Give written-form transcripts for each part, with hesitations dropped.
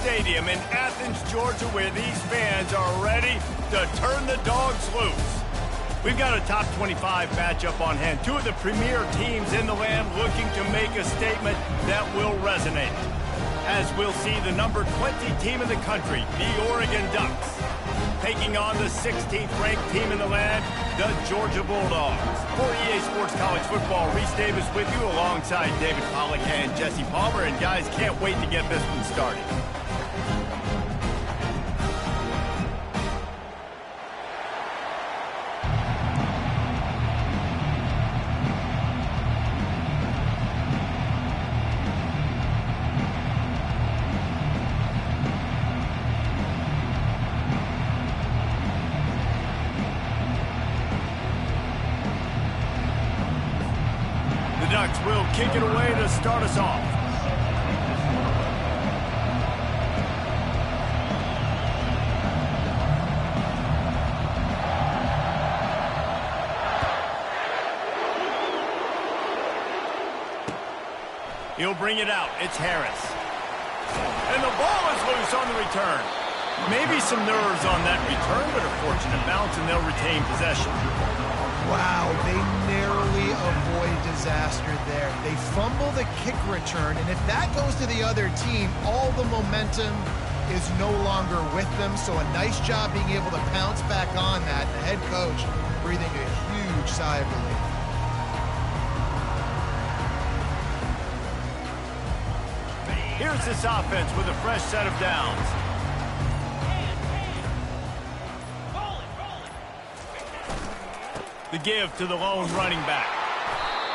Stadium in Athens, Georgia, where these fans are ready to turn the dogs loose. We've got a top 25 matchup on hand. Two of the premier teams in the land looking to make a statement that will resonate. As we'll see the number 20 team in the country, the Oregon Ducks, taking on the 16th ranked team in the land, the Georgia Bulldogs. For EA Sports College Football, Reese Davis with you alongside David Pollack and Jesse Palmer. And guys, can't wait to get this one started. Ducks will kick it away to start us off. He'll bring it out. It's Harris. And the ball is loose on the return. Maybe some nerves on that return, but a fortunate bounce, and they'll retain possession. Wow, they narrowly avoid disaster there. They fumble the kick return, and if that goes to the other team, all the momentum is no longer with them. So a nice job being able to pounce back on that. The head coach breathing a huge sigh of relief. Here's this offense with a fresh set of downs. The give to the lone running back.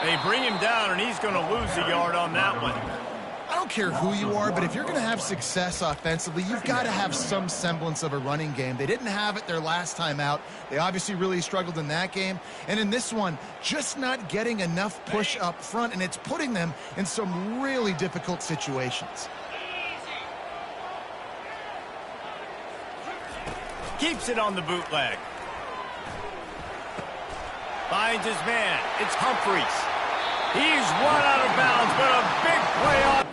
They bring him down, and he's going to lose a yard on that one. I don't care who you are, but if you're going to have success offensively, you've got to have some semblance of a running game. They didn't have it their last time out. They obviously really struggled in that game. And in this one, just not getting enough push up front, and it's putting them in some really difficult situations. Keeps it on the bootleg. Finds his man. It's Humphreys. He's run out of bounds, but a big play on.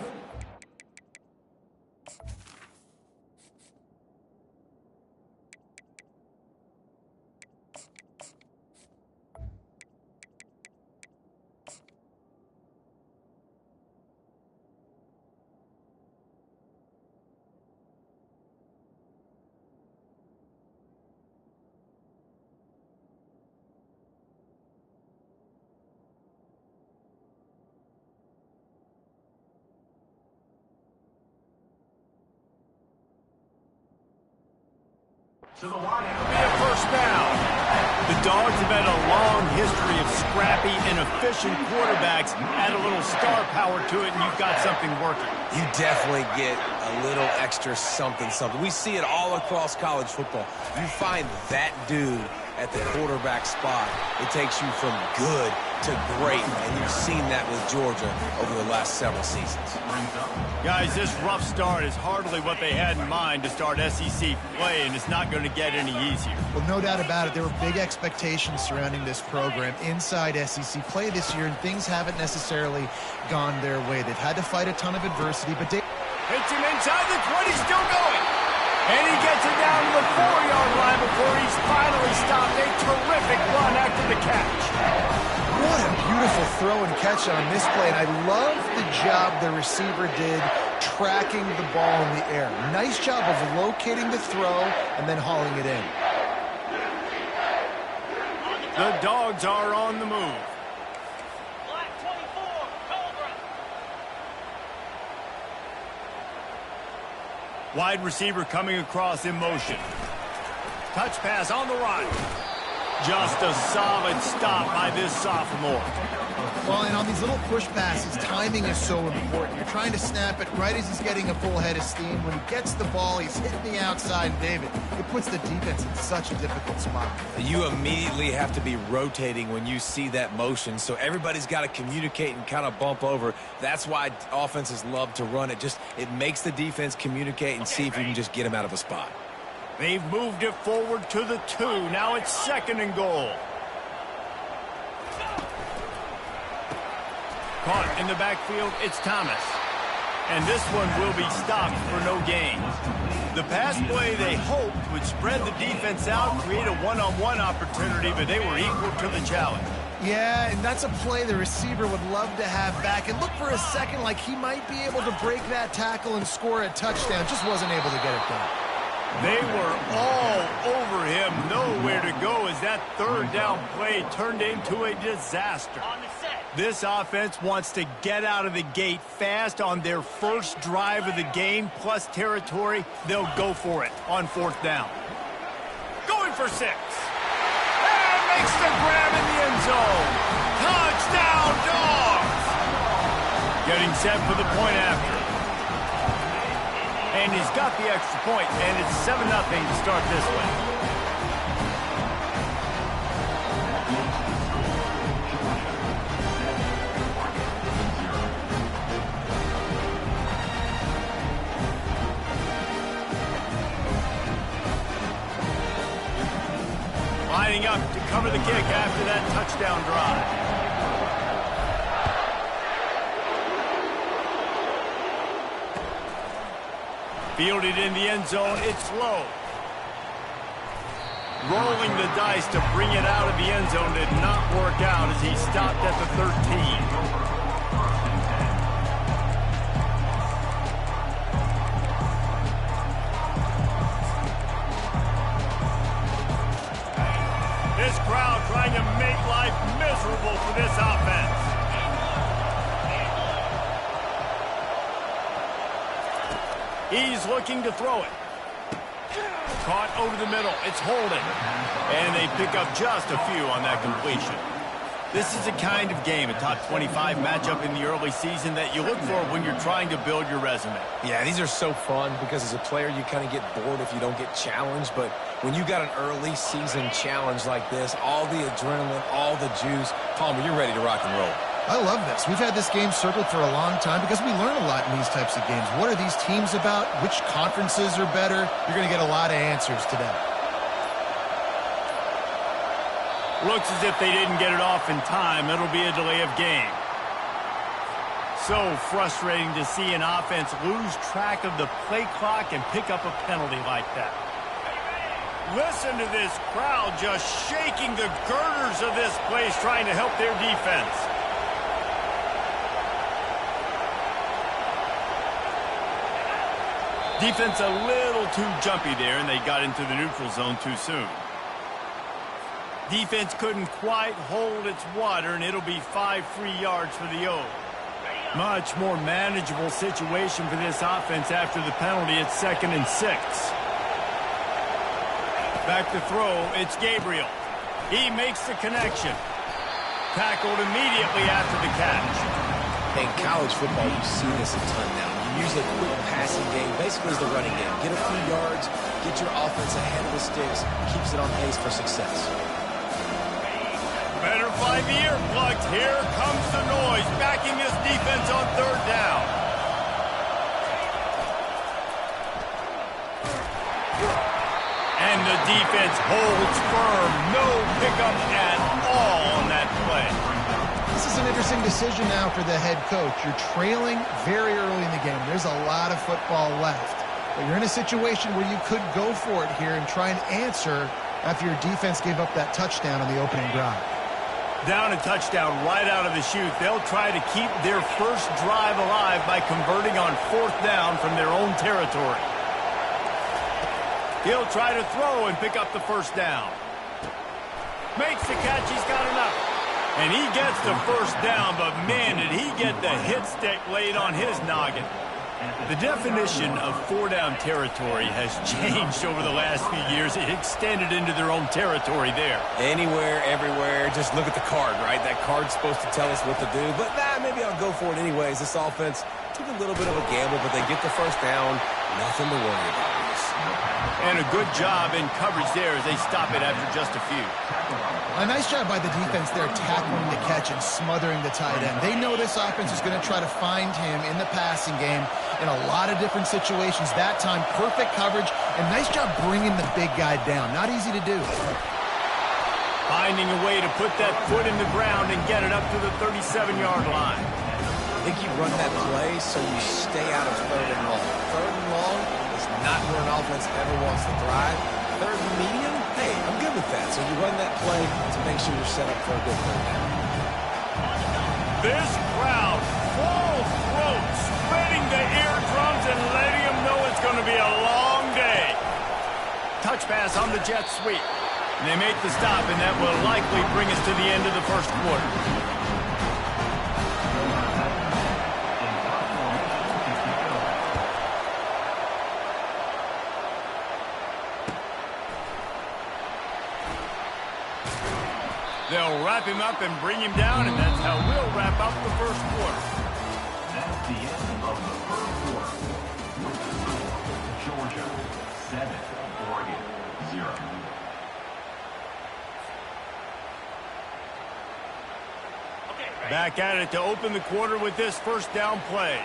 It'll be a first down. The Dogs have had a long history of scrappy and efficient quarterbacks. Add a little star power to it, and you've got something working. You definitely get a little extra something. We see it all across college football. You find that dude at the quarterback spot, it takes you from good to great, and you've seen that with Georgia over the last several seasons. Guys, this rough start is hardly what they had in mind to start SEC play, and it's not going to get any easier. Well, no doubt about it. There were big expectations surrounding this program inside SEC play this year, and things haven't necessarily gone their way. They've had to fight a ton of adversity, but they... Hits him inside the 20, still going. And he gets it down to the 4-yard line before he's finally stopped. A terrific run after the catch. What a beautiful throw and catch on this play, and I love the job the receiver did tracking the ball in the air. Nice job of locating the throw and then hauling it in. The Dogs are on the move. Wide receiver coming across in motion. Touch pass on the run. Just a solid stop by this sophomore. Well, and on these little push passes, timing is so important. You're trying to snap it right as he's getting a full head of steam. When he gets the ball, he's hitting the outside, David. It puts the defense in such a difficult spot. You immediately have to be rotating when you see that motion, so everybody's got to communicate and kind of bump over. That's why offenses love to run it. It makes the defense communicate and see if you can just get them out of a spot. They've moved it forward to the 2. Now it's 2nd and goal. Caught in the backfield, it's Thomas. and this one will be stopped for no gain. The pass play they hoped would spread the defense out, create a one-on-one opportunity, but they were equal to the challenge. Yeah, and that's a play the receiver would love to have back. And look for a second like he might be able to break that tackle and score a touchdown. Just wasn't able to get it done. They were all over him, nowhere to go as that third down play turned into a disaster. This offense wants to get out of the gate fast on their first drive of the game, plus territory. They'll go for it on fourth down. Going for 6. And makes the grab in the end zone. Touchdown, Dogs! Getting set for the point after. And he's got the extra point, and it's 7-0 to start this one. Lining up to cover the kick after that touchdown drive. Fielded in the end zone, it's low. Rolling the dice to bring it out of the end zone did not work out as he stopped at the 13. This crowd trying to make life miserable for this offense. He's looking to throw it. Caught over the middle. It's holding. And they pick up just a few on that completion. This is a kind of game, a top 25 matchup in the early season that you look for when you're trying to build your resume. Yeah, these are so fun because as a player, you kind of get bored if you don't get challenged. But when you got an early season challenge like this, all the adrenaline, all the juice, Palmer, you're ready to rock and roll. I love this. We've had this game circled for a long time because we learn a lot in these types of games. What are these teams about? Which conferences are better? You're going to get a lot of answers today. Looks as if they didn't get it off in time. It'll be a delay of game. So frustrating to see an offense lose track of the play clock and pick up a penalty like that. Listen to this crowd just shaking the girders of this place trying to help their defense. Defense a little too jumpy there, and they got into the neutral zone too soon. Defense couldn't quite hold its water, and it'll be 5 free yards for the O. Much more manageable situation for this offense after the penalty at 2nd and 6. Back to throw, it's Gabriel. He makes the connection. Tackled immediately after the catch. In college football, you see this a ton now. You use a quick passing game, basically as the running game. Get a few yards, get your offense ahead of the sticks, keeps it on pace for success. Better find the earplugs. Here comes the noise, backing this defense on 3rd down. And the defense holds firm. No pickup at all on that play. This is an interesting decision now for the head coach. You're trailing very early in the game. There's a lot of football left. But you're in a situation where you could go for it here and try and answer after your defense gave up that touchdown on the opening drive. Down a touchdown right out of the chute. They'll try to keep their first drive alive by converting on 4th down from their own territory. He'll try to throw and pick up the 1st down. Makes the catch. He's got enough. And he gets the 1st down, but man, did he get the hit stick laid on his noggin. The definition of 4-down territory has changed over the last few years. It extended into their own territory there. Anywhere, everywhere, just look at the card, right? That card's supposed to tell us what to do, but maybe I'll go for it anyways. This offense took a little bit of a gamble, but they get the 1st down. Nothing to worry about. And a good job in coverage there as they stop it after just a few. A nice job by the defense there tackling the catch and smothering the tight end. They know this offense is going to try to find him in the passing game in a lot of different situations. That time, perfect coverage, and nice job bringing the big guy down. Not easy to do. Finding a way to put that foot in the ground and get it up to the 37-yard line. I think you run that play so you stay out of 3rd and long. 3rd and long is not where an offense ever wants to thrive. 3rd and medium, hey, I'm good with that. So you run that play to make sure you're set up for a good 3rd down. This crowd, full throat, spreading the eardrums and letting them know it's going to be a long day. Touch pass on the jet sweep. And they make the stop, and that will likely bring us to the end of the first quarter. They'll wrap him up and bring him down, and that's how we'll wrap up the first quarter. That's the end of the first quarter. With the score, Georgia 7, Oregon 0. Back at it to open the quarter with this first down play.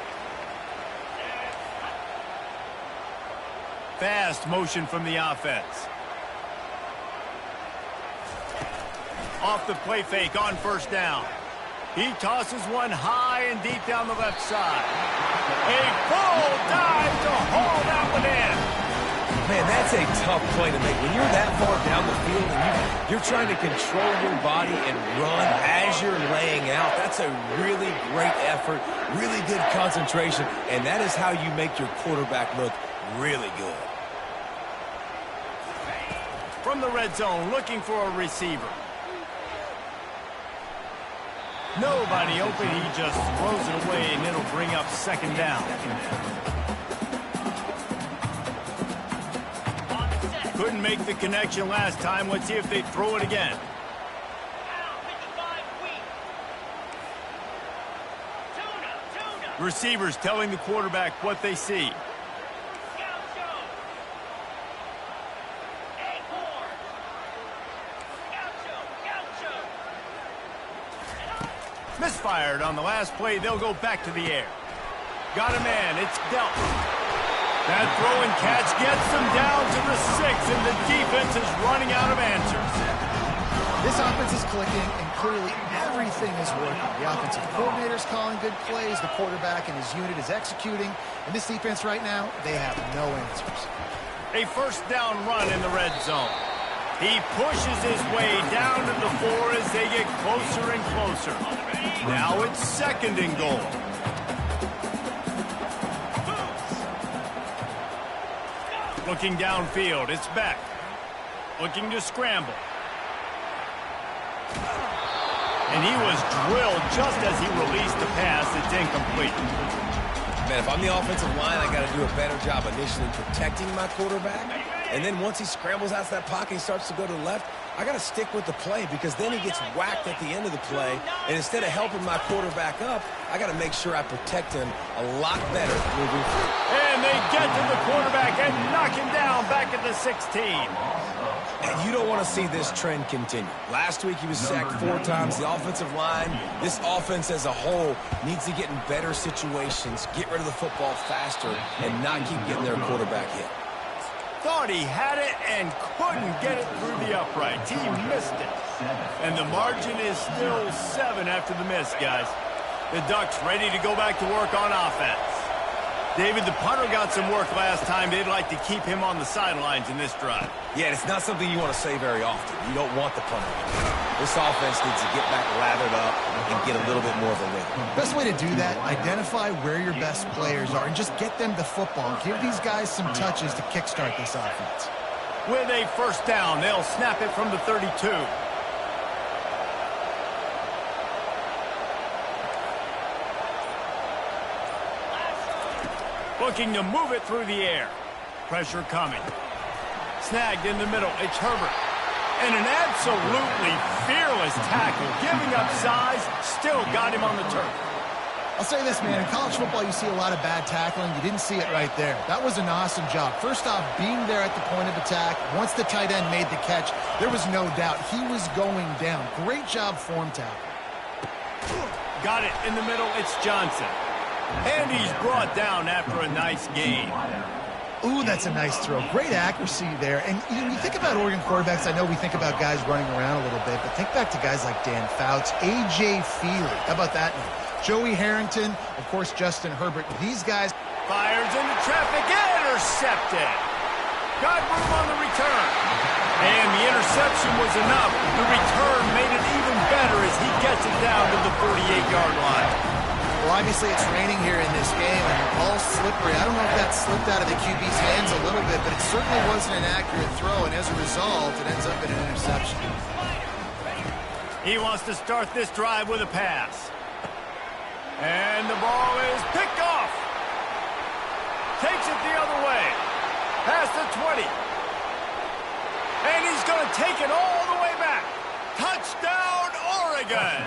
Fast motion from the offense. Off the play fake on first down. He tosses one high and deep down the left side. A full dive to haul that one in. Man, that's a tough play to make. When you're that far down the field and you're trying to control your body and run as you're laying out, that's a really great effort, really good concentration, and that is how you make your quarterback look really good. From the red zone, looking for a receiver. Nobody open, he just throws it away, and it'll bring up second down. Couldn't make the connection last time. Let's see if they throw it again. Receivers telling the quarterback what they see. Misfired on the last play. They'll go back to the air. Got a man. It's dealt. That throw and catch gets them down to the 6, and the defense is running out of answers. This offense is clicking, and clearly everything is working. The offensive coordinator's calling good plays. The quarterback and his unit is executing. And this defense right now, they have no answers. A first down run in the red zone. He pushes his way down to the 4 as they get closer and closer. Now it's second and goal. Looking downfield, it's Beck. Looking to scramble. And he was drilled just as he released the pass. It's incomplete. Man, if I'm the offensive line, I got to do a better job initially protecting my quarterback. And then once he scrambles out of that pocket, he starts to go to the left, I got to stick with the play because then he gets whacked at the end of the play. And instead of helping my quarterback up, I got to make sure I protect him a lot better moving forward. And they get to the quarterback and knock him down back at the 16. And you don't want to see this trend continue. Last week he was sacked 4 times. The offensive line, this offense as a whole, needs to get in better situations, get rid of the football faster, and not keep getting their quarterback hit. Thought he had it and couldn't get it through the uprights. He missed it. And the margin is still 7 after the miss, guys. The Ducks ready to go back to work on offense. David, the punter got some work last time. They'd like to keep him on the sidelines in this drive. Yeah, it's not something you want to say very often. You don't want the punter. This offense needs to get back lathered up and get a little bit more of a rhythm. Best way to do that, identify where your best players are and just get them the football. Give these guys some touches to kickstart this offense. With a first down, they'll snap it from the 32. Looking to move it through the air. Pressure coming. Snagged in the middle. It's Herbert. And an absolutely fearless tackle. Giving up size. Still got him on the turf. I'll say this, man. In college football, you see a lot of bad tackling. You didn't see it right there. That was an awesome job. First off, being there at the point of attack. Once the tight end made the catch, there was no doubt he was going down. Great job form tackle. Got it in the middle. It's Johnson. And he's brought down after a nice gain. Ooh, that's a nice throw. Great accuracy there. And you think about Oregon quarterbacks, I know we think about guys running around a little bit, but think back to guys like Dan Fouts, A.J. Feely. How about that name? Joey Harrington, of course, Justin Herbert. These guys... Fires into traffic, intercepted. Got room on the return. And the interception was enough. The return made it even better as he gets it down to the 48-yard line. Well, obviously it's raining here in this game, and the ball's slippery. I don't know if that slipped out of the QB's hands a little bit, but it certainly wasn't an accurate throw, and as a result, it ends up in an interception. He wants to start this drive with a pass. And the ball is picked off. Takes it the other way. Past the 20. And he's going to take it all the way back. Touchdown, Oregon.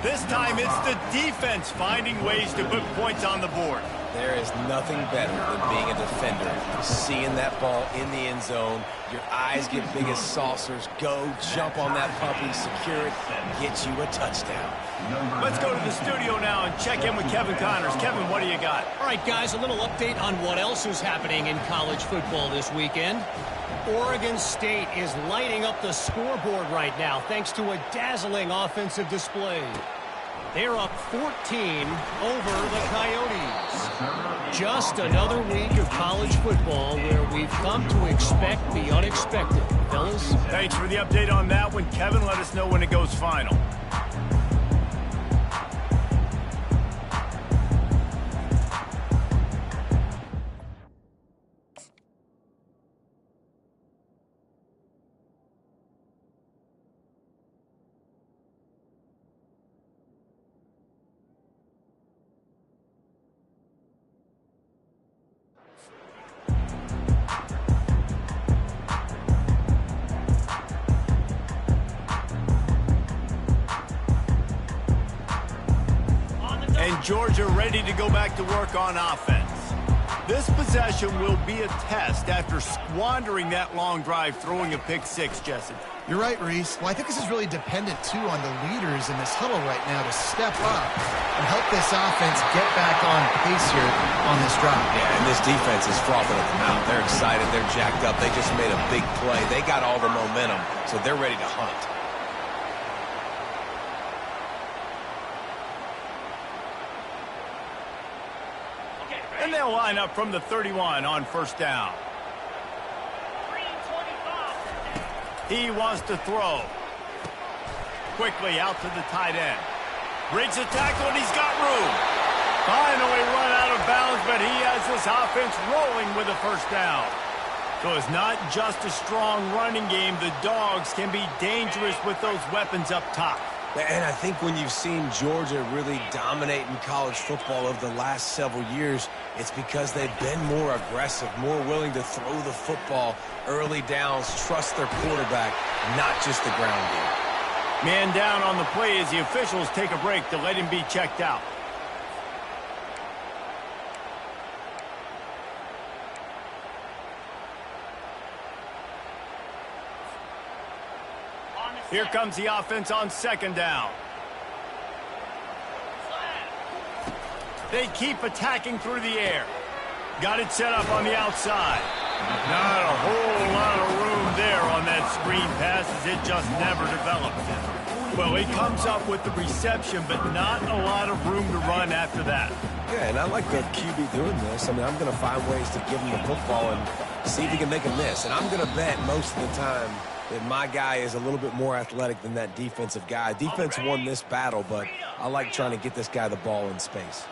This time it's the defense finding ways to put points on the board. There is nothing better than being a defender. Seeing that ball in the end zone, your eyes get big as saucers. Go, jump on that puppy, secure it, get you a touchdown. Let's go to the studio now and check in with Kevin Connors. Kevin, what do you got? All right, guys, a little update on what else is happening in college football this weekend. Oregon State is lighting up the scoreboard right now thanks to a dazzling offensive display. They're up 14 over the Coyotes. Just another week of college football where we've come to expect the unexpected. Fellas? Thanks for the update on that one, Kevin. Let us know when it goes final. And Georgia ready to go back to work on offense. This possession will be a test after squandering that long drive throwing a pick six, Jesse. You're right, Reese. Well, I think this is really dependent, too, on the leaders in this huddle right now to step up and help this offense get back on pace here on this drive. Yeah, and this defense is frothing at the mouth. They're excited. They're jacked up. They just made a big play. They got all the momentum, so they're ready to hunt. And they'll line up from the 31 on first down. He wants to throw. Quickly out to the tight end. Breaks the tackle, and he's got room. Finally run out of bounds, but he has this offense rolling with a first down. So it's not just a strong running game. The Dogs can be dangerous with those weapons up top. And I think when you've seen Georgia really dominate in college football over the last several years, it's because they've been more aggressive, more willing to throw the football early downs, trust their quarterback, not just the ground game. Man down on the play as the officials take a break to let him be checked out. Here comes the offense on second down. They keep attacking through the air. Got it set up on the outside. Not a whole lot of room there on that screen pass as it just never developed. Well, he comes up with the reception, but not a lot of room to run after that. Yeah, and I like the QB doing this. I mean, I'm going to find ways to give him the football and see if he can make a miss. And I'm going to bet most of the time that my guy is a little bit more athletic than that defensive guy. Defense won this battle, but I like trying to get this guy the ball in space.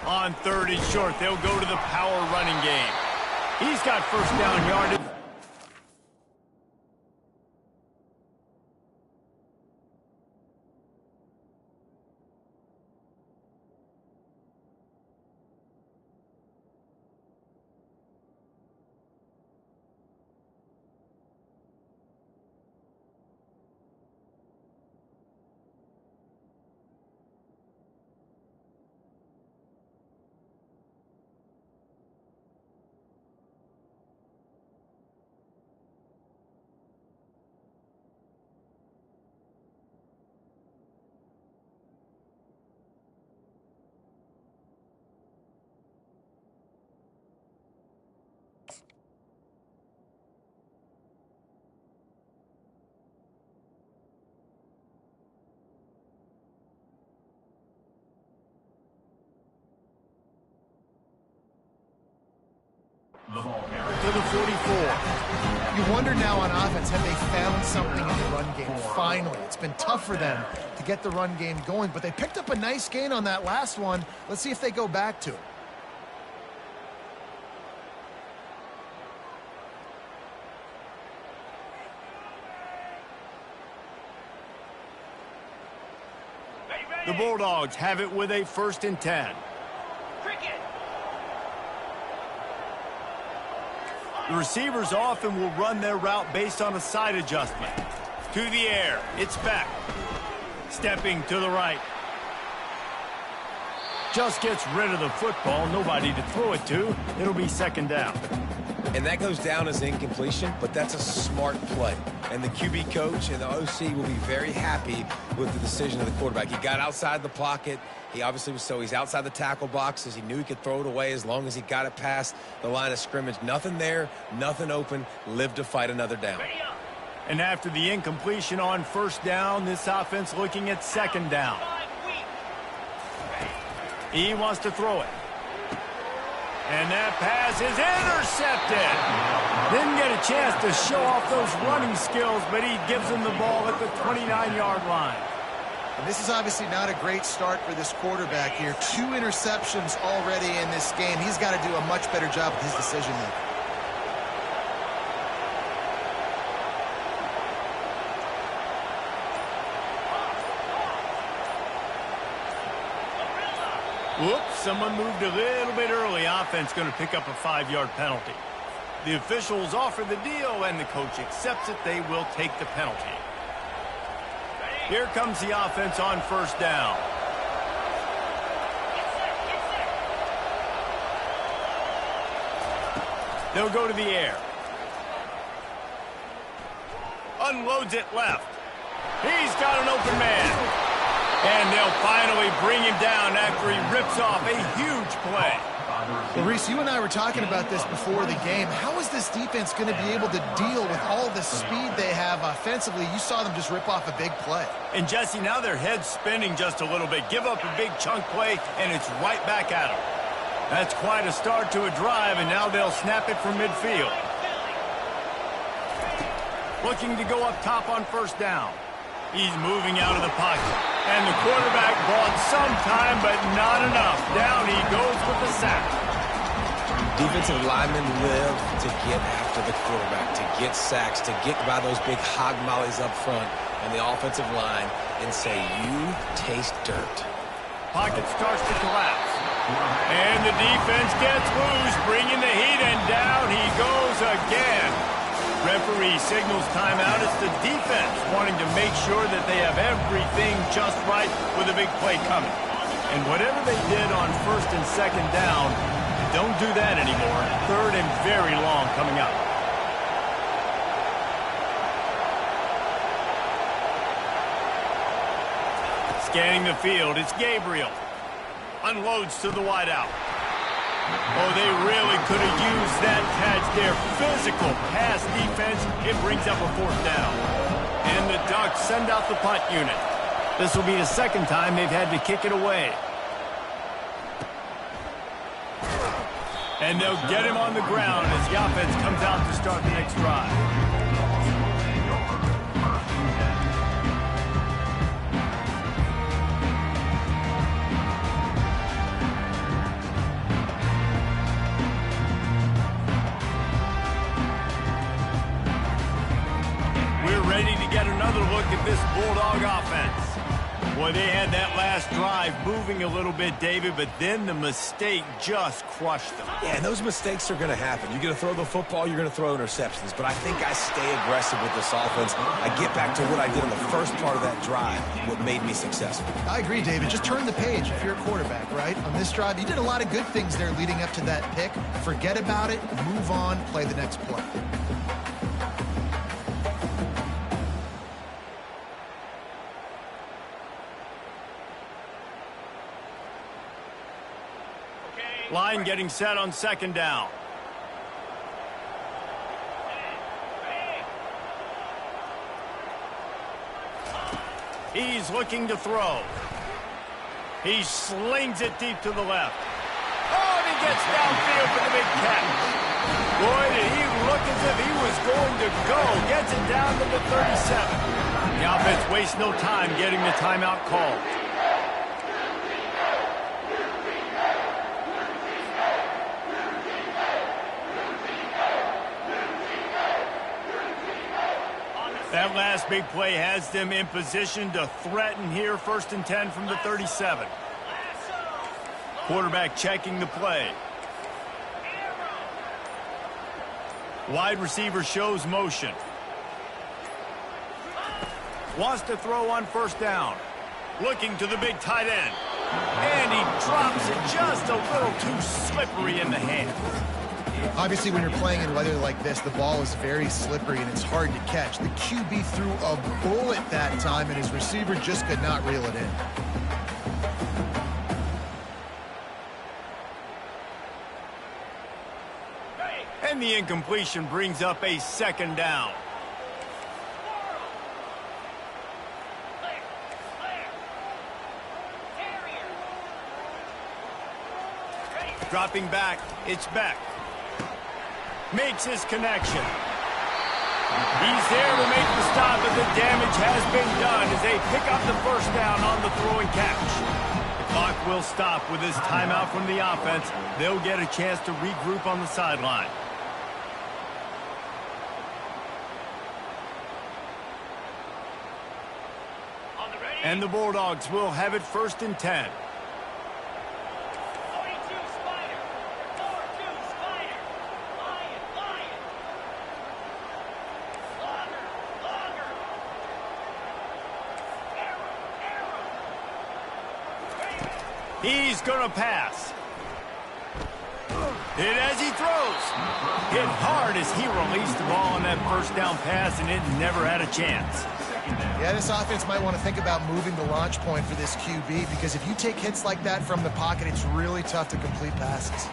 On third and short, they'll go to the power running game. He's got first down yardage. 44. You wonder now on offense, have they found something in the run game? Finally, it's been tough for them to get the run game going, but they picked up a nice gain on that last one. Let's see if they go back to it. The Bulldogs have it with a 1st and 10. The receivers often will run their route based on a side adjustment. To the air, it's Beck. Stepping to the right. Just gets rid of the football, nobody to throw it to. It'll be 2nd down. And that goes down as incompletion, but that's a smart play. And the QB coach and the OC will be very happy with the decision of the quarterback. He got outside the pocket. He obviously was he's outside the tackle boxes. He knew he could throw it away as long as he got it past the line of scrimmage. Nothing there, nothing open. Live to fight another down. And after the incompletion on 1st down, this offense looking at 2nd down. He wants to throw it. And that pass is intercepted. Didn't get a chance to show off those running skills, but he gives him the ball at the 29-yard line. And this is obviously not a great start for this quarterback here. 2 interceptions already in this game. He's got to do a much better job with his decision-making. Whoops, someone moved a little bit early. Offense going to pick up a 5-yard penalty. The officials offer the deal, and the coach accepts it. They will take the penalty. Here comes the offense on 1st down. They'll go to the air. Unloads it left. He's got an open man. And they'll finally bring him down after he rips off a huge play. Well, Reese, you and I were talking about this before the game. How is this defense going to be able to deal with all the speed they have offensively? You saw them just rip off a big play. And, Jesse, now their head's spinning just a little bit. Give up a big chunk play, and it's right back at them. That's quite a start to a drive, and now they'll snap it from midfield. Looking to go up top on 1st down. He's moving out of the pocket. And the quarterback bought some time, but not enough. Down he goes with the sack. Defensive linemen live to get after the quarterback, to get sacks, to get by those big hog mollies up front on the offensive line and say, you taste dirt. Pocket starts to collapse. And the defense gets loose, bringing the heat, and down he goes again. Referee signals timeout. It's the defense wanting to make sure that they have everything just right with a big play coming. And whatever they did on 1st and 2nd down, don't do that anymore. 3rd and very long coming up. Scanning the field, it's Gabriel. Unloads to the wideout. Oh, they really could have used that catch there. Physical pass defense. It brings up a 4th down. And the Ducks send out the punt unit. This will be the 2nd time they've had to kick it away. And they'll get him on the ground as the offense comes out to start the next drive. Ready to get another look at this Bulldog offense. Boy, they had that last drive moving a little bit, David, but then the mistake just crushed them. Yeah, and those mistakes are going to happen. You're going to throw the football, you're going to throw interceptions, but I think I stay aggressive with this offense. I get back to what I did in the first part of that drive, what made me successful. I agree, David. Just turn the page if you're a quarterback, right? On this drive, you did a lot of good things there leading up to that pick. Forget about it, move on, play the next play. Line getting set on 2nd down. He's looking to throw. He slings it deep to the left. Oh, and he gets downfield for the big catch. Boy, did he look as if he was going to go. Gets it down to the 37. The offense wastes no time getting the timeout called. That last big play has them in position to threaten here, 1st and 10 from the 37. Quarterback checking the play. Wide receiver shows motion. Wants to throw on 1st down. Looking to the big tight end. And he drops it just a little too slippery in the hand. Obviously, when you're playing in weather like this, the ball is very slippery and it's hard to catch. The QB threw a bullet that time, and his receiver just could not reel it in. And the incompletion brings up a 2nd down. Dropping back, it's Beck. Makes his connection. He's there to make the stop, but the damage has been done as they pick up the 1st down on the throw and catch. The clock will stop with this timeout from the offense. They'll get a chance to regroup on the sideline. And the Bulldogs will have it 1st and 10. He's going to pass. Hit as he throws. Hit hard as he released the ball on that 1st down pass, and it never had a chance. Yeah, this offense might want to think about moving the launch point for this QB, because if you take hits like that from the pocket, it's really tough to complete passes.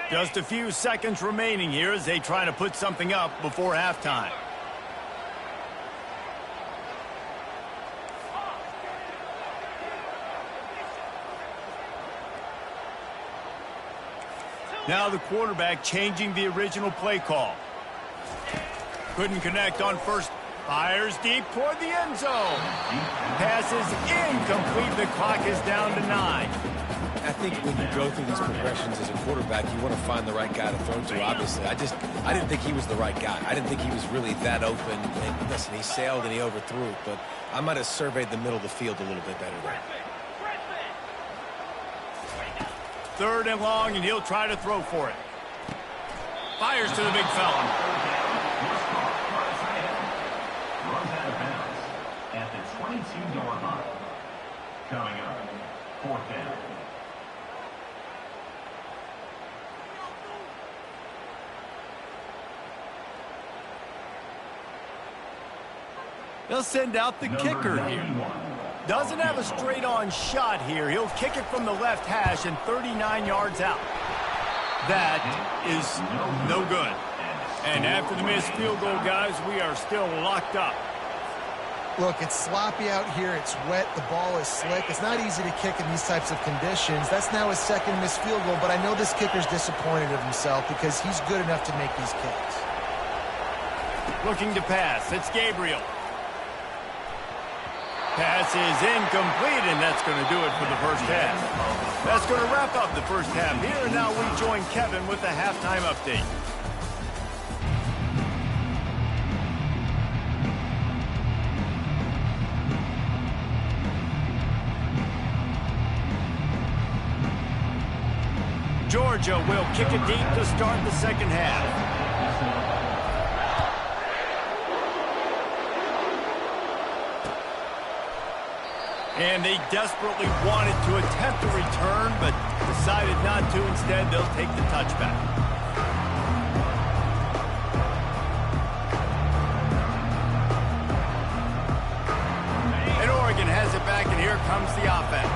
Just a few seconds remaining here as they try to put something up before halftime. Now the quarterback changing the original play call. Couldn't connect on 1st. Fires deep toward the end zone. Pass is incomplete. The clock is down to 9. I think when you go through these progressions as a quarterback, you want to find the right guy to throw to, obviously. I didn't think he was the right guy. I didn't think he was really that open. And listen, he sailed and he overthrew it, but I might have surveyed the middle of the field a little bit better there. 3rd and long, and he'll try to throw for it. Fires to the big fella. Runs out of bounds at the 22-yard line. Coming up, 4th down. They'll send out the kicker here. Doesn't have a straight-on shot here. He'll kick it from the left hash and 39 yards out. That is no good. And after the missed field goal, guys, we are still locked up. Look, it's sloppy out here. It's wet. The ball is slick. It's not easy to kick in these types of conditions. That's now his 2nd missed field goal, but I know this kicker's disappointed of himself because he's good enough to make these kicks. Looking to pass. It's Gabriel. Pass is incomplete, and that's going to do it for the 1st half. That's going to wrap up the 1st half here, and now we join Kevin with the halftime update. Georgia will kick it deep to start the 2nd half. And they desperately wanted to attempt a return, but decided not to. Instead, they'll take the touchback. And Oregon has it back, and here comes the offense.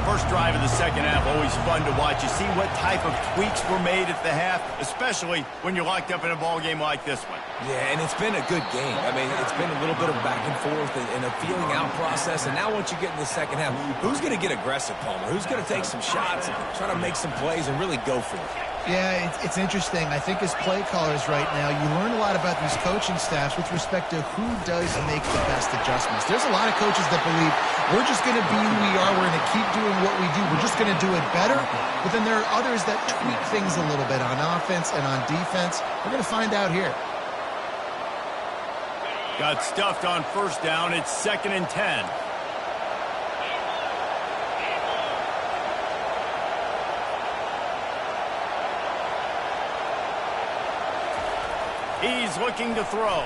First drive drive of the second half, always fun to watch. You see what type of tweaks were made at the half, especially when you're locked up in a ball game like this one. Yeah, and it's been a good game. I mean, it's been a little bit of back and forth and a feeling out process. And now once you get in the second half, who's going to get aggressive, Palmer? Who's going to take some shots and try to make some plays and really go for it? Yeah, it's interesting. I think as play callers right now, you learn a lot about these coaching staffs with respect to who does make the best adjustments. There's a lot of coaches that believe we're just going to be who we are. We're going to keep doing what we do. We're just going to do it better. But then there are others that tweak things a little bit on offense and on defense. We're going to find out here. Got stuffed on first down. It's 2nd and 10. He's looking to throw.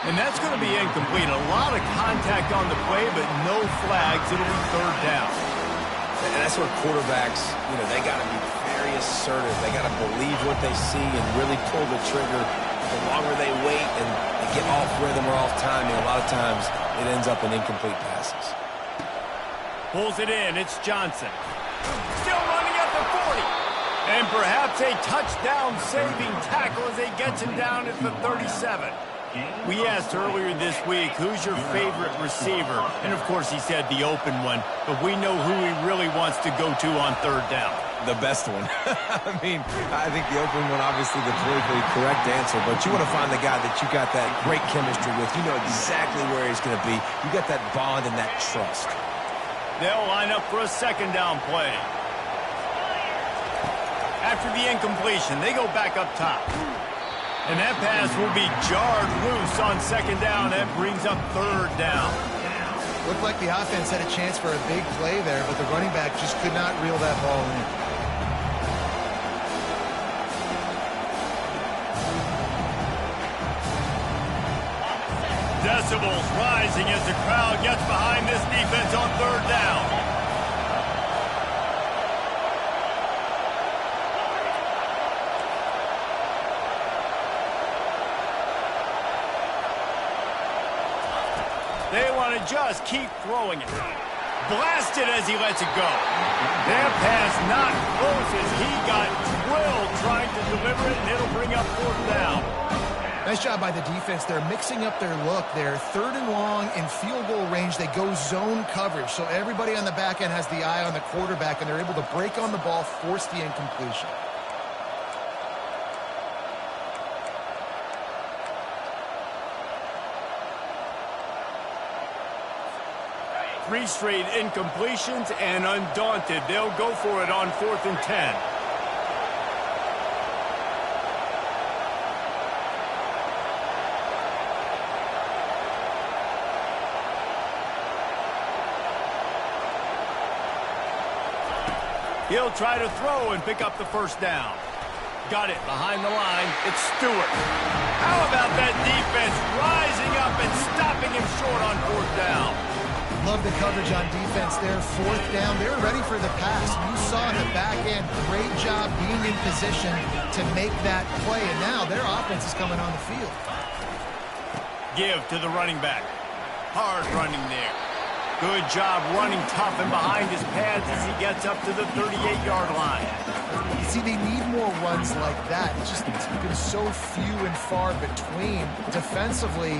And that's going to be incomplete. A lot of contact on the play, but no flags. It'll be 3rd down. And that's where quarterbacks, they got to be very assertive. They got to believe what they see and really pull the trigger. The longer they wait and they get off rhythm or off timing, a lot of times it ends up in incomplete passes. Pulls it in. It's Johnson. Still running at the 40. And perhaps a touchdown-saving tackle as he gets him down at the 37. We asked earlier this week, who's your favorite receiver? And, of course, he said the open one. But we know who he really wants to go to on 3rd down. The best one. I mean, I think the open one, obviously the politically correct answer. But you want to find the guy that you got that great chemistry with. You know exactly where he's going to be. You got that bond and that trust. They'll line up for a 2nd down play. After the incompletion, they go back up top. And that pass will be jarred loose on 2nd down. That brings up 3rd down. Looked like the offense had a chance for a big play there, but the running back just could not reel that ball in. Decibels rising as the crowd gets behind this defense on 3rd down. They want to just keep throwing it. Blasted as he lets it go. That pass not close as he got drilled trying to deliver it, and it'll bring up 4th down. Nice job by the defense. They're mixing up their look. They're 3rd and long in field goal range. They go zone coverage. So everybody on the back end has the eye on the quarterback, and they're able to break on the ball, force the incompletion. 3 straight incompletions, and undaunted, they'll go for it on 4th and 10. He'll try to throw and pick up the 1st down. Got it behind the line. It's Stewart. How about that defense rising up and stopping him short on 4th down? Love the coverage on defense there. 4th down. They were ready for the pass. You saw in the back end, great job being in position to make that play. And now their offense is coming on the field. Give to the running back. Hard running there. Good job running tough and behind his pads as he gets up to the 38-yard line. You see, they need more runs like that. It's been so few and far between. Defensively,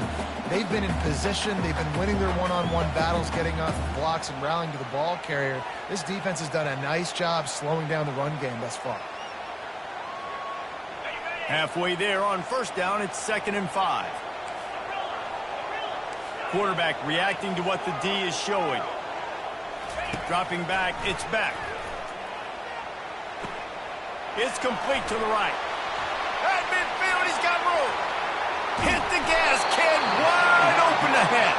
they've been in position. They've been winning their one-on-one battles, getting off the blocks and rallying to the ball carrier. This defense has done a nice job slowing down the run game thus far. Halfway there on 1st down, it's 2nd and 5. Quarterback reacting to what the D is showing. Dropping back, it's back. It's complete to the right. At midfield, he's got room. Hit the gas, kid, wide open ahead.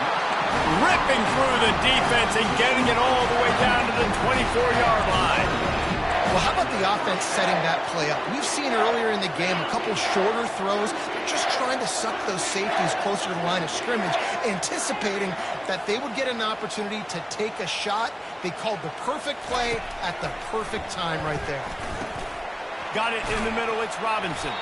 Ripping through the defense and getting it all the way down to the 24-yard line. Well, how about the offense setting that play up? We've seen earlier in the game a couple shorter throws. They're just trying to suck those safeties closer to the line of scrimmage, anticipating that they would get an opportunity to take a shot. They called the perfect play at the perfect time right there. Got it in the middle, it's Robinson.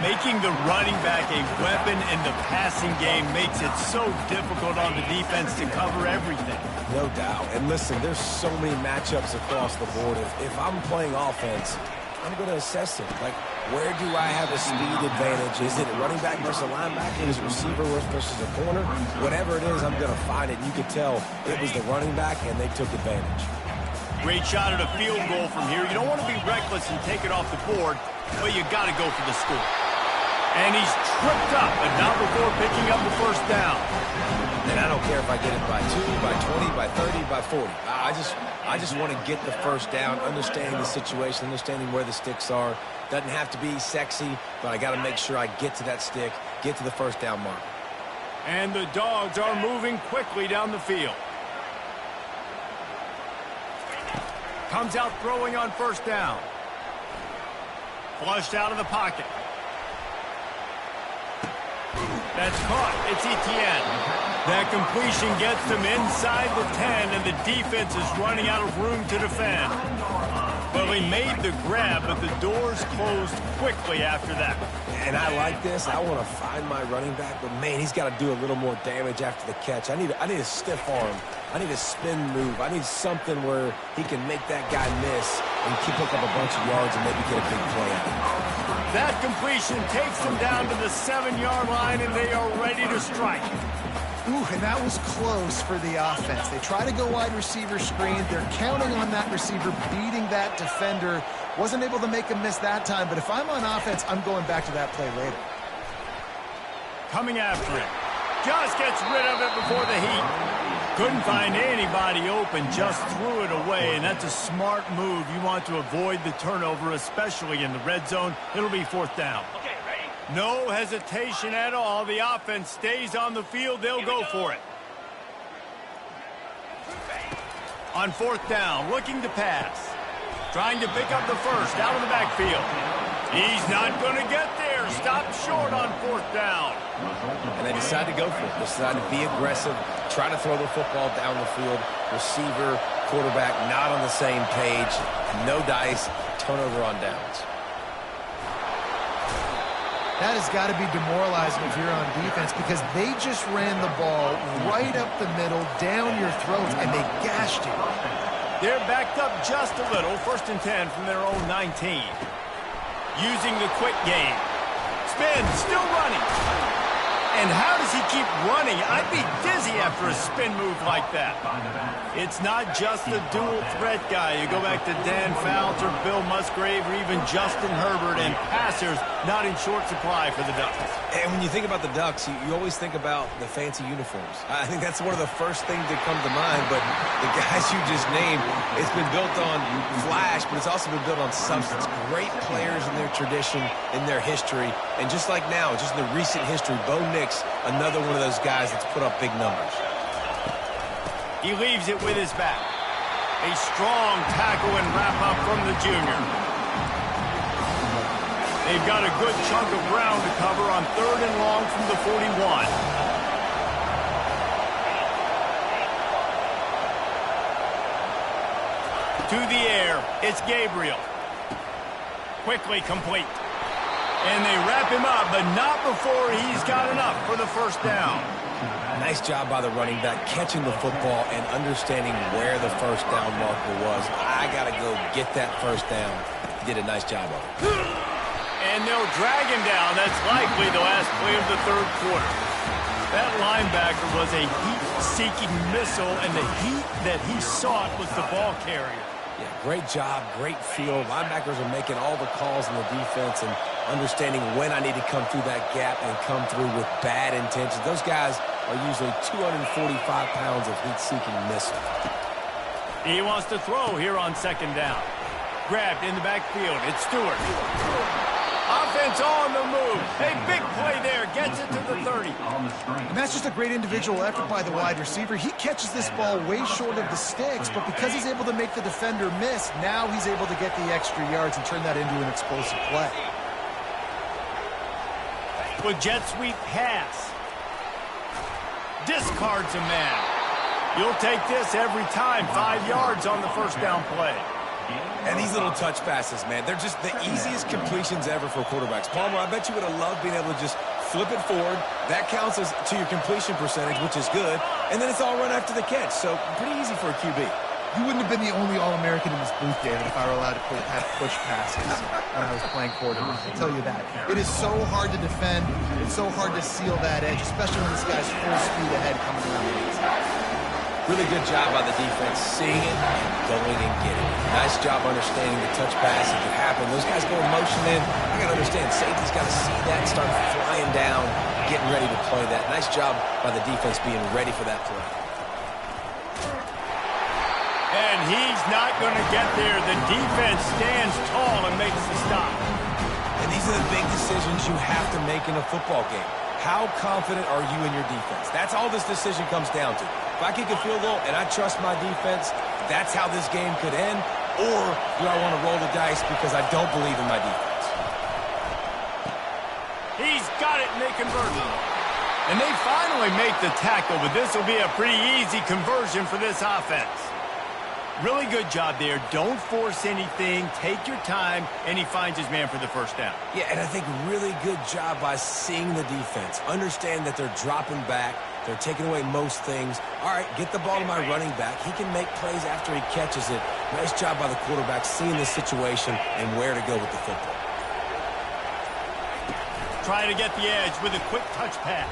Making the running back a weapon in the passing game makes it so difficult on the defense to cover everything. No doubt. And listen, there's so many matchups across the board. If I'm playing offense, I'm going to assess it. Like, where do I have a speed advantage? Is it a running back versus a linebacker? Is it a receiver versus a corner? Whatever it is, I'm going to find it. You could tell it was the running back, and they took advantage. Great shot at a field goal from here. You don't want to be reckless and take it off the board, but you got to go for the score. And he's tripped up, but not before picking up the first down. And I don't care if I get it by 2, by 20, by 30, by 40. I just want to get the first down, understanding the situation, understanding where the sticks are. Doesn't have to be sexy, but I got to make sure I get to that stick, get to the first down mark. And the Dogs are moving quickly down the field. Comes out throwing on first down. Flushed out of the pocket. That's caught. It's Etienne. That completion gets them inside the 10, and the defense is running out of room to defend. Well, he made the grab, but the doors closed quickly after that. And I like this. I want to find my running back, but, man, he's got to do a little more damage after the catch. I need a stiff arm. I need a spin move. I need something where he can make that guy miss and keep up a bunch of yards and maybe get a big play out of it. That completion takes them down to the 7-yard line, and they are ready to strike. Ooh, and that was close for the offense. They try to go wide receiver screen. They're counting on that receiver beating that defender. Wasn't able to make him miss that time, but if I'm on offense, I'm going back to that play later. Coming after it. Just gets rid of it before the heat. Couldn't find anybody open, just threw it away, and that's a smart move. You want to avoid the turnover, especially in the red zone. It'll be fourth down. Okay, ready? No hesitation at all. The offense stays on the field. They'll go for it. On fourth down, looking to pass. Trying to pick up the first, out of the backfield. He's not going to get there. Stopped short on fourth down. And they decide to go for it. They decide to be aggressive, try to throw the football down the field. Receiver, quarterback, not on the same page. No dice, turnover on downs. That has got to be demoralizing if you're on defense because they just ran the ball right up the middle, down your throats, and they gashed you. They're backed up just a little. First and 10 from their own 19. Using the quick game. Spin, still running. And how does he keep running? I'd be dizzy after a spin move like that. It's not just a dual threat guy. You go back to Dan Fouts or Bill Musgrave or even Justin Herbert, and passers not in short supply for the Ducks. And when you think about the Ducks, you always think about the fancy uniforms. I think that's one of the first things that come to mind, but the guys you just named, it's been built on flash, but it's also been built on substance. Great players in their tradition, in their history, and just like now, just in the recent history, Bo Nix, another one of those guys that's put up big numbers. He leaves it with his back. A strong tackle and wrap-up from the junior. They've got a good chunk of ground to cover on third and long from the 41. To the air, it's Gabriel. Quickly complete. And they wrap him up, but not before he's got enough for the first down. Nice job by the running back, catching the football and understanding where the first down marker was. I got to go get that first down. He did a nice job of it. And they'll drag him down. That's likely the last play of the third quarter. That linebacker was a heat-seeking missile, and the heat that he sought was the ball carrier. Yeah, great job, great field. Linebackers are making all the calls in the defense and understanding when I need to come through that gap and come through with bad intentions. Those guys are usually 245 pounds of heat-seeking missile. He wants to throw here on second down. Grabbed in the backfield. It's Stewart. Offense on the move. A big play there. Gets it to the 30. And that's just a great individual effort by the wide receiver. He catches this ball way short of the sticks, but because he's able to make the defender miss, now he's able to get the extra yards and turn that into an explosive play. With jet sweep pass. Discards a man. You'll take this every time. 5 yards on the first down play. And these little touch passes, man, they're just the easiest completions ever for quarterbacks. Palmer, I bet you would have loved being able to just flip it forward. That counts as to your completion percentage, which is good. And then it's all run after the catch. So pretty easy for a QB. You wouldn't have been the only All-American in this booth, David, if I were allowed to have push passes when I was playing quarterback. I'll tell you that. It is so hard to defend. It's so hard to seal that edge, especially when this guy's full speed ahead coming around the inside. Really good job by the defense, seeing it and going and getting it. Nice job understanding the touch pass that could happen. Those guys go in motion in. I got to understand, safety's got to see that and start flying down, getting ready to play that. Nice job by the defense being ready for that play. And he's not going to get there. The defense stands tall and makes the stop. And these are the big decisions you have to make in a football game. How confident are you in your defense? That's all this decision comes down to. If I kick a field goal and I trust my defense, that's how this game could end. Or do I want to roll the dice because I don't believe in my defense? He's got it, and they convert. And they finally make the tackle, but this will be a pretty easy conversion for this offense. Really good job there. Don't force anything. Take your time, and he finds his man for the first down. Yeah, and I think really good job by seeing the defense. Understand that they're dropping back. They're taking away most things. All right, get the ball to my running back. He can make plays after he catches it. Nice job by the quarterback seeing the situation and where to go with the football. Trying to get the edge with a quick touch pass.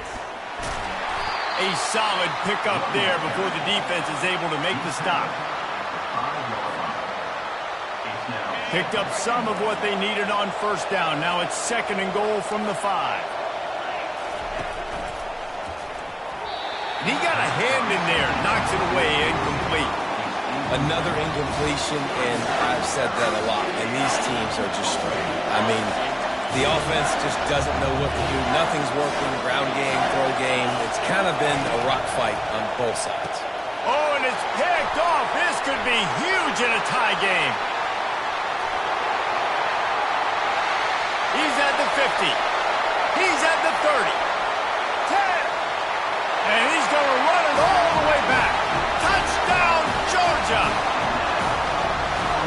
A solid pickup there before the defense is able to make the stop. Picked up some of what they needed on first down. Now it's 2nd and goal from the 5. And he got a hand in there, knocks it away, incomplete. Another incompletion, and I've said that a lot. And these teams are just struggling. I mean, the offense just doesn't know what to do. Nothing's working. Ground game, throw game. It's kind of been a rock fight on both sides. Oh, and it's picked off. This could be huge in a tie game. He's at the 50. He's at the 30. 10. And he's going to run it all the way back. Touchdown, Georgia.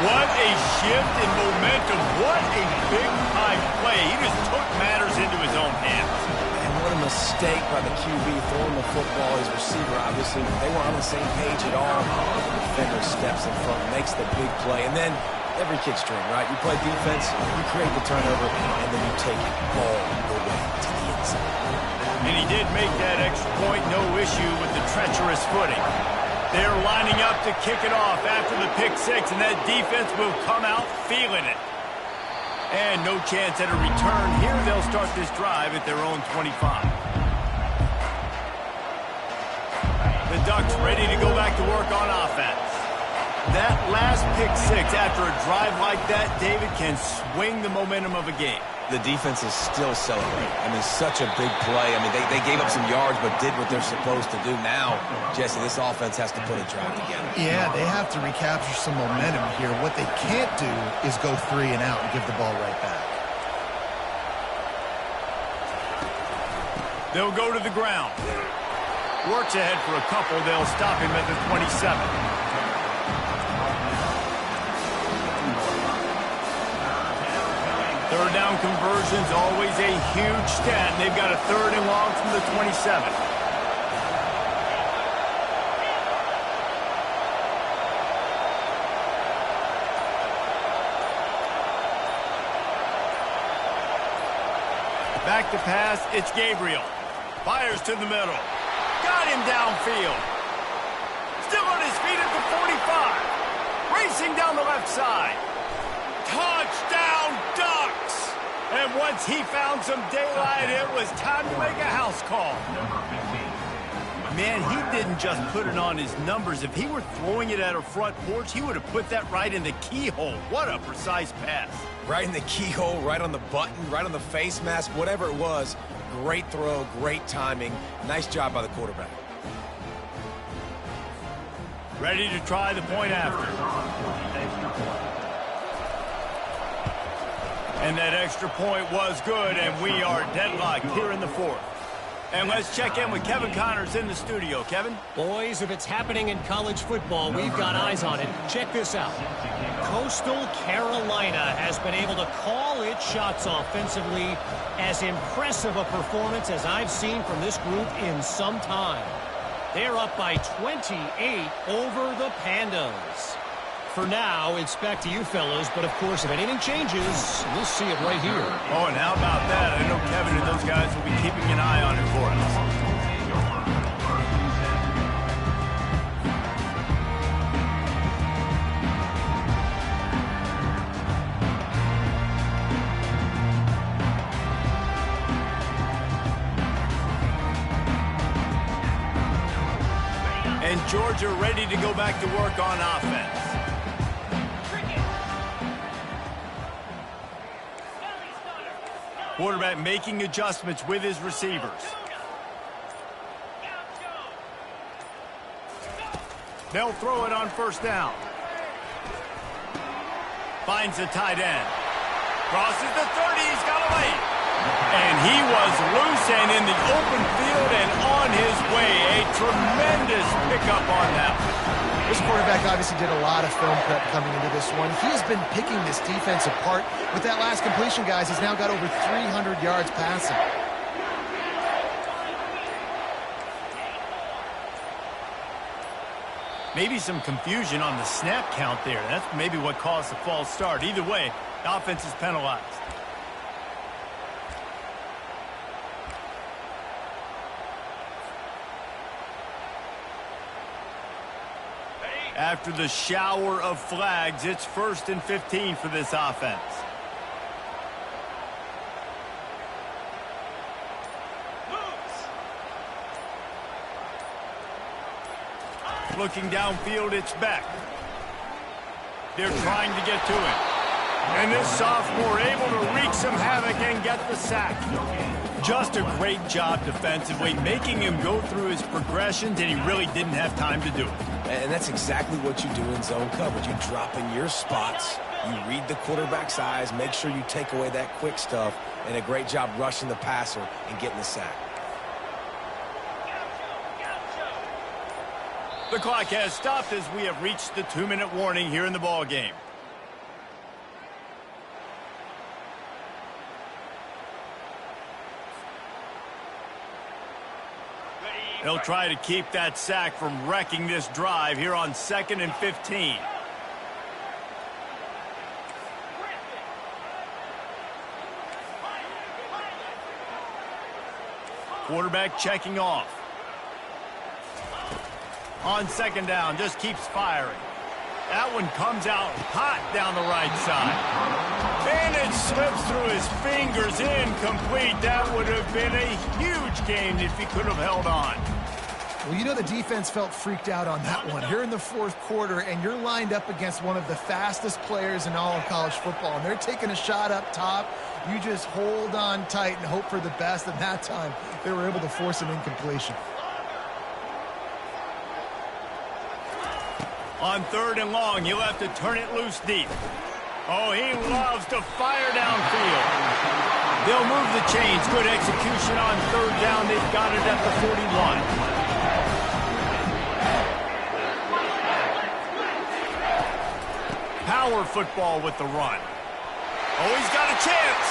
What a shift in momentum. What a big-time play. He just took matters into his own hands. And what a mistake by the QB throwing the football. His receiver, obviously, they were on the same page at all. The defender steps in front, makes the big play, and then every kid's dream, right? You play defense, you create the turnover, and then you take it all the way to the inside. And he did make that extra point, no issue with the treacherous footing. They're lining up to kick it off after the pick 6, and that defense will come out feeling it. And no chance at a return here. They'll start this drive at their own 25. The Ducks ready to go back to work on offense. That last pick 6 after a drive like that, David, can swing the momentum of a game. The defense is still celebrating. I mean, such a big play. I mean, they gave up some yards but did what they're supposed to do. Now, Jesse, this offense has to put a drive together. Yeah, they have to recapture some momentum here. What they can't do is go 3 and out and give the ball right back. They'll go to the ground. Works ahead for a couple. They'll stop him at the 27. Third down conversions, always a huge stat. And they've got a 3rd and long from the 27. Back to pass, it's Gabriel. Fires to the middle. Got him downfield. Still on his feet at the 45. Racing down the left side. Touchdown, Ducks! And once he found some daylight, it was time to make a house call. Man, he didn't just put it on his numbers. If he were throwing it at a front porch, he would have put that right in the keyhole. What a precise pass. Right in the keyhole, right on the button, right on the face mask, whatever it was. Great throw, great timing. Nice job by the quarterback. Ready to try the point after. And that extra point was good, and we are deadlocked here in the 4th. And let's check in with Kevin Connors in the studio. Kevin? Boys, if it's happening in college football, we've got eyes on it. Check this out. Coastal Carolina has been able to call its shots offensively. As impressive a performance as I've seen from this group in some time. They're up by 28 over the Pandas. For now, it's back to you fellas, but of course, if anything changes, we'll see it right here. Oh, and how about that? I know Kevin and those guys will be keeping an eye on it for us. And Georgia ready to go back to work on offense. Quarterback making adjustments with his receivers. They'll throw it on first down. Finds the tight end. Crosses the 30. He's got away. And he was loose and in the open field and on his way. A tremendous pickup on that. This quarterback obviously did a lot of film prep coming into this one. He has been picking this defense apart. With that last completion, guys, he's now got over 300 yards passing. Maybe some confusion on the snap count there. That's maybe what caused the false start. Either way, the offense is penalized. After the shower of flags, it's 1st and 15 for this offense. Looking downfield, it's Beck. They're trying to get to him. And this sophomore able to wreak some havoc and get the sack. Just a great job defensively, making him go through his progressions, and he really didn't have time to do it. And that's exactly what you do in zone coverage. You drop in your spots, you read the quarterback's eyes, make sure you take away that quick stuff, and a great job rushing the passer and getting the sack. The clock has stopped as we have reached the 2-minute warning here in the ball game. They'll try to keep that sack from wrecking this drive here on 2nd and 15. Quarterback checking off. On 2nd down, just keeps firing. That one comes out hot down the right side. And it slips through his fingers, incomplete. That would have been a huge gain if he could have held on. Well, you know the defense felt freaked out on that one. You're in the 4th quarter, and you're lined up against one of the fastest players in all of college football, and they're taking a shot up top. You just hold on tight and hope for the best, and that time they were able to force an incompletion. On 3rd and long, he'll have to turn it loose deep. Oh, he loves to fire downfield. They'll move the chains. Good execution on 3rd down. They've got it at the 41. Power football with the run. Oh, he's got a chance.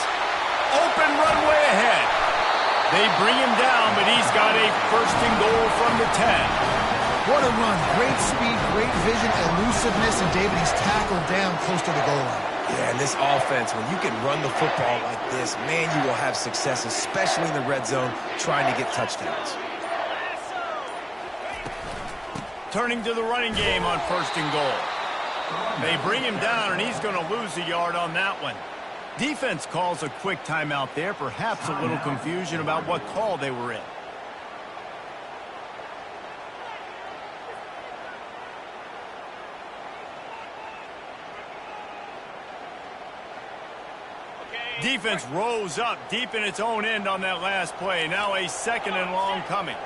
Open runway ahead. They bring him down, but he's got a 1st and goal from the 10. What a run. Great speed, great vision, elusiveness, and David, he's tackled down close to the goal line. Yeah, and this offense, when you can run the football like this, man, you will have success, especially in the red zone, trying to get touchdowns. Turning to the running game on 1st and goal. They bring him down, and he's going to lose a yard on that one. Defense calls a quick timeout there, perhaps a little confusion about what call they were in. Defense rose up deep in its own end on that last play. Now a 2nd and long coming.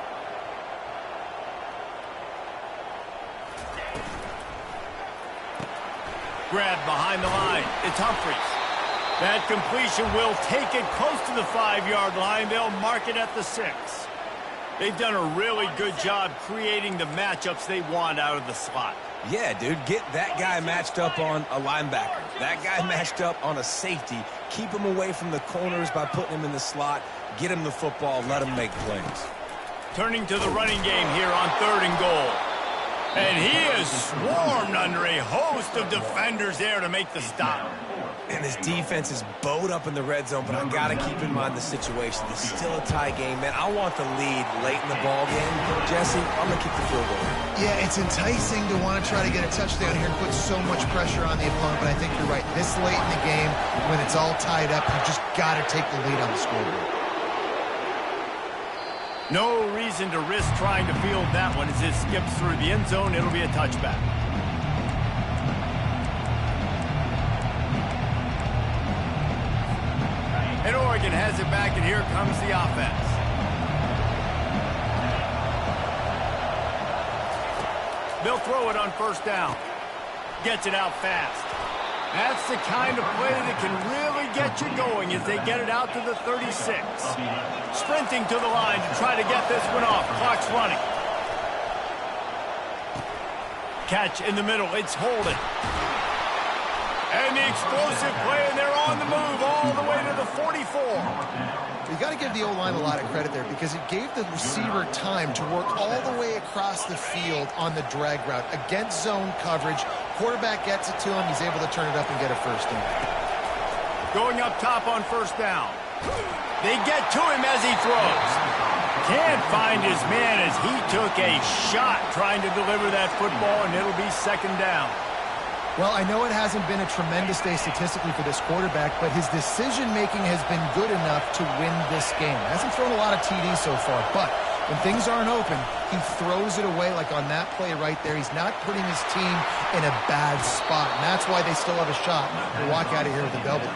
Grab behind the line. It's Humphries. That completion will take it close to the 5-yard line. They'll mark it at the 6. They've done a really good job creating the matchups they want out of the slot. Yeah, dude, get that guy matched up on a linebacker. That guy matched up on a safety. Keep him away from the corners by putting him in the slot. Get him the football. Let him make plays. Turning to the running game here on 3rd and goal. And he is swarmed under a host of defenders there to make the stop. And his defense is bowed up in the red zone, but I got to keep in mind the situation. It's still a tie game, man. I want the lead late in the ball game. Jesse, I'm going to kick the field goal. Yeah, it's enticing to want to try to get a touchdown here and put so much pressure on the opponent, but I think you're right. This late in the game, when it's all tied up, you just got to take the lead on the scoreboard. No reason to risk trying to field that one as it skips through the end zone. It'll be a touchback. And Oregon has it back, and here comes the offense. They'll throw it on 1st down. Gets it out fast. That's the kind of play that can really get you going as they get it out to the 36. Sprinting to the line to try to get this one off. Clock's running. Catch in the middle. It's Holden. And the explosive play, and they're on the move all the way to the 44. You got to give the O-line a lot of credit there because it gave the receiver time to work all the way across the field on the drag route against zone coverage. Quarterback gets it to him. He's able to turn it up and get a 1st down. Going up top on 1st down. They get to him as he throws. Can't find his man as he took a shot trying to deliver that football, and it'll be 2nd down. Well, I know it hasn't been a tremendous day statistically for this quarterback, but his decision-making has been good enough to win this game. Hasn't thrown a lot of TDs so far, but when things aren't open, he throws it away like on that play right there. He's not putting his team in a bad spot, and that's why they still have a shot to walk out of here with a W.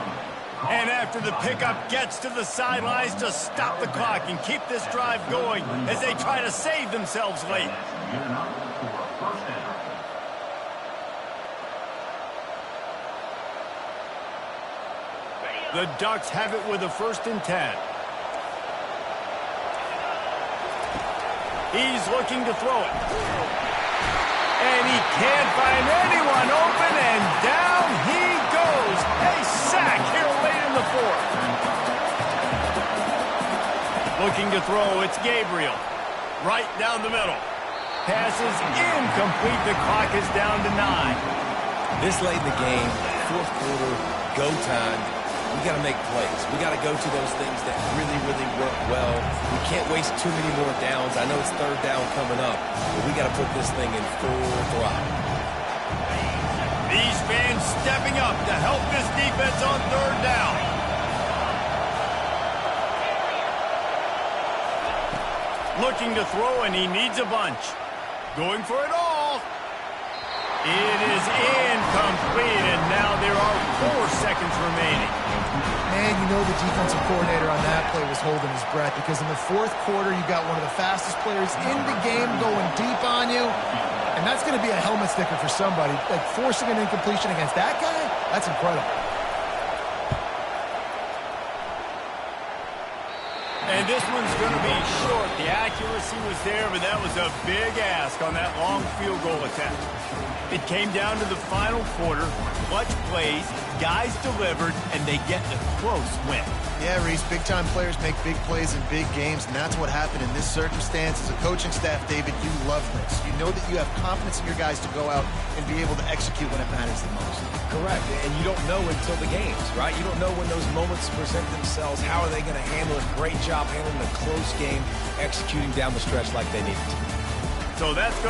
And after the pickup, gets to the sidelines to stop the clock and keep this drive going as they try to save themselves late. The Ducks have it with a 1st and 10. He's looking to throw it. And he can't find anyone open, and down he goes. A sack here late in the 4th. Looking to throw, it's Gabriel. Right down the middle. Pass is incomplete. The clock is down to 9. This late in the game, 4th quarter, go time. We got to make plays. We got to go to those things that really, really work well. We can't waste too many more downs. I know it's 3rd down coming up, but we got to put this thing in full throttle. These fans stepping up to help this defense on 3rd down. Looking to throw, and he needs a bunch. Going for it all. It is incomplete, and now there are 4 seconds remaining. Man, you know the defensive coordinator on that play was holding his breath because in the 4th quarter, you got one of the fastest players in the game going deep on you, and that's going to be a helmet sticker for somebody. Like forcing an incompletion against that guy, that's incredible. And this one's going to be short. The accuracy was there, but that was a big ask on that long field goal attempt. It came down to the final quarter. Clutch plays, guys delivered, and they get the close win. Yeah, Reese, big-time players make big plays in big games, and that's what happened in this circumstance. As a coaching staff, David, you love this. You know that you have confidence in your guys to go out and be able to execute when it matters the most. Correct, and you don't know until the games, right? You don't know when those moments present themselves. How are they going to handle it? Great job handling a close game, executing down the stretch like they needed to. So that's going to